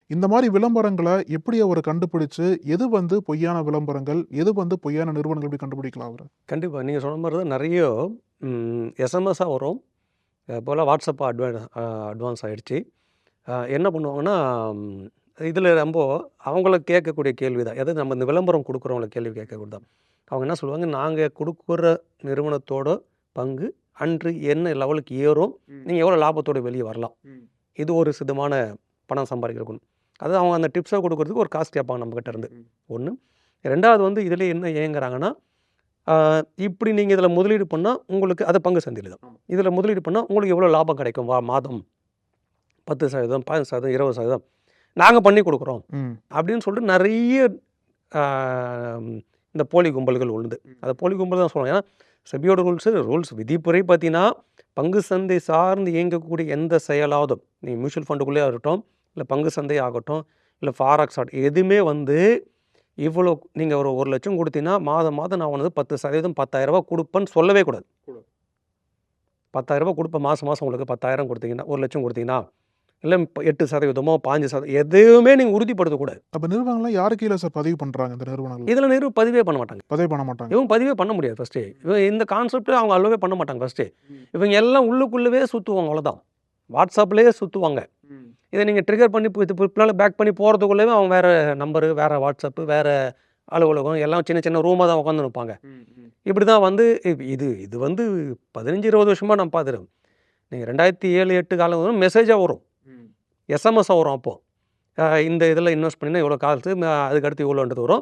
இந்த மாரி விளம்பரங்கள எப்படி அவரு கண்டுபிடிச்சு, எது பொய்யான விளம்பரங்கள், எது பொய்யான நிறுவனங்கள் எப்படி கண்டுபிடிக்கலாம் அவரு? கண்டிப்பா. நீங்க சொன்ன மாரி தான் நெறைய எஸ்எம்எஸ்ஸா வரும். இப்போலாம் WhatsApp அட்வான்ஸ் ஆயிடுச்சு. என்ன பண்ணுவாங்கன்னா, இதில நம்போ அவங்கள கேட்கக்கூடிய கேள்வி தான். அதாவது நம்ம இந்த விளம்பரம் குடுக்குறவங்கள கேள்வி கேட்கக்கூடியது தான். அவங்க என்ன சொல்லுவாங்க, "நாங்க குடுக்குற நிறுவனத்தோட பங்கு அன்று என்ன லெவலுக்கு ஏறும், நீங்க எவ்வளோ லாபத்தோட வெளிய வரலாம்." இது ஒரு சித்தமான பணம் சம்பாதிக்கிறதுக்கு ஒண்ணு. அதாவது அவங்க அந்த டிப்ஸா குடுக்குறதுக்கு ஒரு காசு கேட்பாங்க நம்மகிட்ட இருந்து. 1. 2வது இதில என்ன ஏங்குறாங்கன்னா, இப்படி நீங்க இதில முதலீடு பண்ணா உங்களுக்கு அது பங்கு சந்தையில தான். இதில முதலீடு பண்ணா உங்களுக்கு எவ்வளோ லாபம் கிடைக்கும் மாதம் 10%, 15%, 20% நாங்க பண்ணி குடுக்குறோம். ம். அப்படின்னு சொல்லிட்டு நெறைய ஆ இந்த போலி கும்பல்கள் உண்டு. அந்த போலி கும்பல் தான் சொல்லுவேன். ஏன்னா செபியோட ரூல்ஸ் விதிப்புரை பார்த்தீங்கன்னா, பங்கு சந்தை சார்ந்து இயங்கக்கூடிய எந்த செயலாவதும், நீங்க மியூச்சுவல் ஃபண்டுக்குள்ளேயே ஆகட்டும், இல்ல பங்கு சந்தை ஆகட்டும், இல்ல ஃபாரெக்ஸ் ஆகட்டும், எதுவுமே இவ்வளோ நீங்க ஒரு 1,00,000 குடுத்தீங்கன்னா, மாதம் மாதம் நான் உனக்கு 10% ரூ. 10,000 குடுப்பேன்னு சொல்லவே கூடாது. ரூ. 10,000 குடுப்பேன் மாசம் மாசம் உங்களுக்கு 10,000 குடுத்தீங்கன்னா, 1,00,000 குடுத்தீங்கன்னா, இல்ல 8% 5% எதுவுமே நீங்க உறுதிப்படுத்தக்கூடாது. அப்ப நிறுவனங்கள்லாம் யாரு கீழ சார் பதிவு பண்றாங்க இந்த நிறுவனங்கள்? இதில பதிவே பண்ண மாட்டாங்க. பதிவு பண்ண மாட்டாங்க. இவங்க பதிவே பண்ண முடியாது ஃபர்ஸ்ட்டே. இந்த கான்செப்ட் அவங்க அலோவே பண்ண மாட்டாங்க ஃபர்ஸ்ட்டே. இவங்க எல்லாம் உள்ளுக்குள்ளவே சுத்துவாங்க அவ்வளோதான். WhatsAppலயே சுத்துவாங்க. இத நீங்க ட்ரிகர் பண்ணி பின்னால பேக் பண்ணி போறதுக்குள்ளவே அவங்க வேற நம்பரு, வேற WhatsApp, வேற அலுவலகம் எல்லாம் சின்ன சின்ன ரூமா தான் உட்காந்துருப்பாங்க. இப்படி தான் இது இது 15, 20 வருஷமா நான் பார்த்துறேன். நீங்க 2007, 8 காலம் மெசேஜா வரும். எஸ்எம்எஸ்ஸா வரும் அப்போ. இந்த இதில இன்வெஸ்ட் பண்ணினா இவ்வளோ காசு, அதுக்கு அடுத்து இவ்வளோன்றது வரும்.